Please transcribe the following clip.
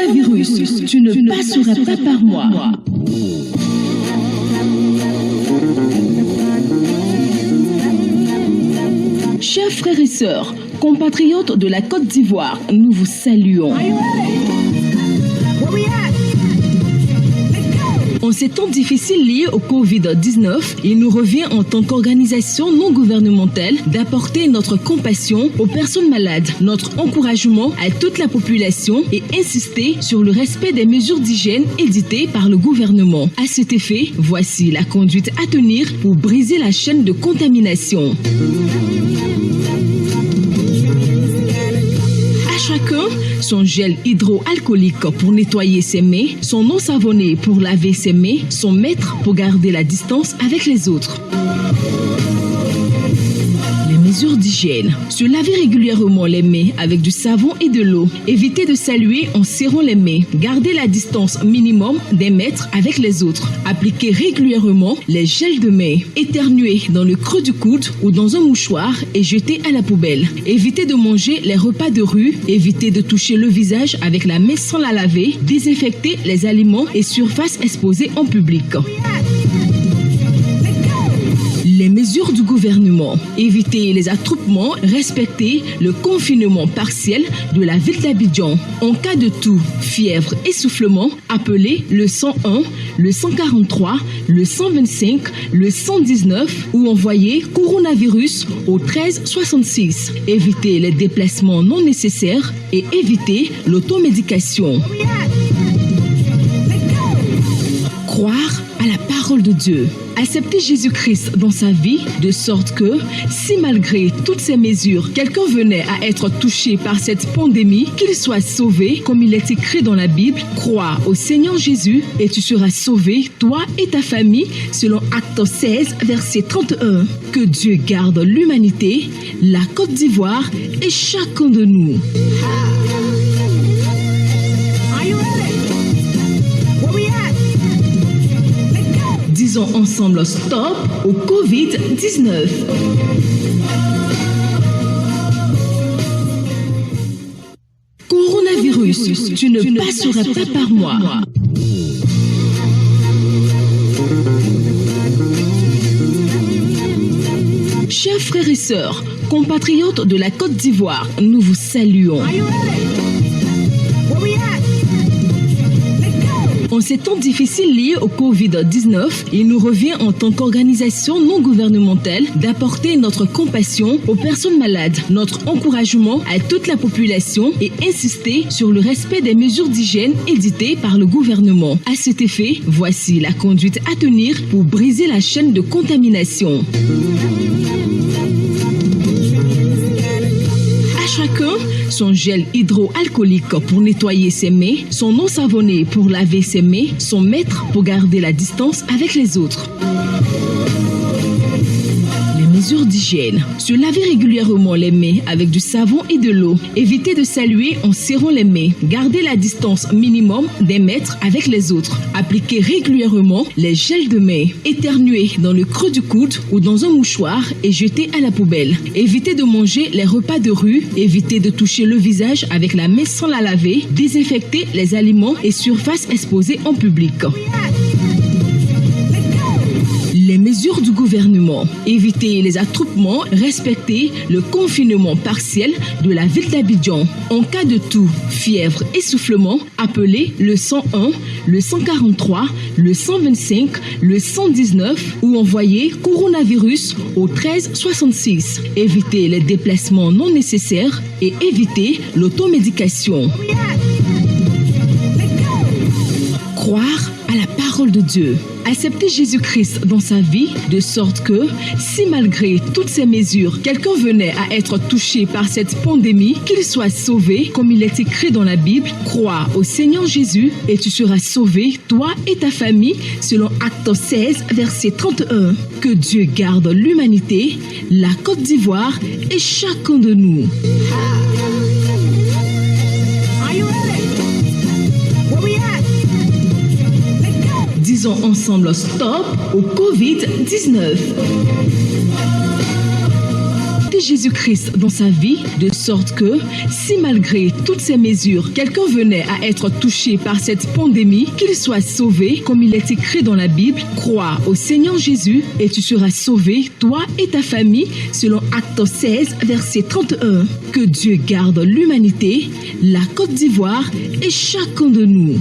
Coronavirus, tu ne passeras pas par moi. Chers frères et sœurs, compatriotes de la Côte d'Ivoire, nous vous saluons. En ces temps difficiles liés au Covid-19, il nous revient en tant qu'organisation non gouvernementale d'apporter notre compassion aux personnes malades, notre encouragement à toute la population et insister sur le respect des mesures d'hygiène éditées par le gouvernement. À cet effet, voici la conduite à tenir pour briser la chaîne de contamination. Chacun son gel hydroalcoolique pour nettoyer ses mains, son eau savonnée pour laver ses mains, son mètre pour garder la distance avec les autres. Les mesures d'hygiène. Se laver régulièrement les mains avec du savon et de l'eau. Éviter de saluer en serrant les mains. Garder la distance minimum d'un mètre avec les autres. Appliquer régulièrement les gels de main. Éternuer dans le creux du coude ou dans un mouchoir et jeter à la poubelle. Éviter de manger les repas de rue. Éviter de toucher le visage avec la main sans la laver. Désinfecter les aliments et surfaces exposées en public. Les mesures du gouvernement. Éviter les attroupements, respecter le confinement partiel de la ville d'Abidjan. En cas de toux, fièvre, essoufflement, appelez le 101, le 143, le 125, le 119 ou envoyez coronavirus au 1366. Éviter les déplacements non nécessaires et éviter l'automédication. Croire à la parole de Dieu. Accepter Jésus-Christ dans sa vie de sorte que, si malgré toutes ces mesures, quelqu'un venait à être touché par cette pandémie, qu'il soit sauvé, comme il est écrit dans la Bible, crois au Seigneur Jésus et tu seras sauvé, toi et ta famille, selon Actes 16, verset 31. Que Dieu garde l'humanité, la Côte d'Ivoire et chacun de nous. Disons ensemble stop au Covid-19. Coronavirus, tu ne passeras pas par moi. Chers frères et sœurs, compatriotes de la Côte d'Ivoire, nous vous saluons. En ces temps difficiles liés au Covid-19, il nous revient en tant qu'organisation non gouvernementale d'apporter notre compassion aux personnes malades, notre encouragement à toute la population et insister sur le respect des mesures d'hygiène éditées par le gouvernement. À cet effet, voici la conduite à tenir pour briser la chaîne de contamination. Chacun son gel hydroalcoolique pour nettoyer ses mains, son eau savonnée pour laver ses mains, son mètre pour garder la distance avec les autres. Les mesures d'hygiène. Se laver régulièrement les mains avec du savon et de l'eau. Éviter de saluer en serrant les mains. Garder la distance minimum d'un mètre avec les autres. Appliquer régulièrement les gels de main. Éternuer dans le creux du coude ou dans un mouchoir et jeter à la poubelle. Éviter de manger les repas de rue. Éviter de toucher le visage avec la main sans la laver. Désinfecter les aliments et surfaces exposées en public. Les mesures du gouvernement. Éviter les attroupements, respecter le confinement partiel de la ville d'Abidjan. En cas de toux, fièvre, essoufflement, appelez le 101, le 143, le 125, le 119 ou envoyez coronavirus au 1366. Éviter les déplacements non nécessaires et éviter l'automédication. Croire à la parole de Dieu. Accepter Jésus-Christ dans sa vie de sorte que, si malgré toutes ces mesures, quelqu'un venait à être touché par cette pandémie, qu'il soit sauvé, comme il est écrit dans la Bible, crois au Seigneur Jésus et tu seras sauvé, toi et ta famille, selon Actes 16, verset 31. Que Dieu garde l'humanité, la Côte d'Ivoire et chacun de nous. Disons ensemble stop au Covid-19. Jésus-Christ dans sa vie de sorte sorte que, si malgré toutes ces mesures, quelqu'un venait à être touché par cette pandémie, qu'il soit sauvé, comme il est écrit dans la Bible, crois au Seigneur Jésus et tu seras sauvé, toi et ta famille, selon Acte 16, verset 31. Que Dieu garde l'humanité, la Côte d'Ivoire et chacun de nous.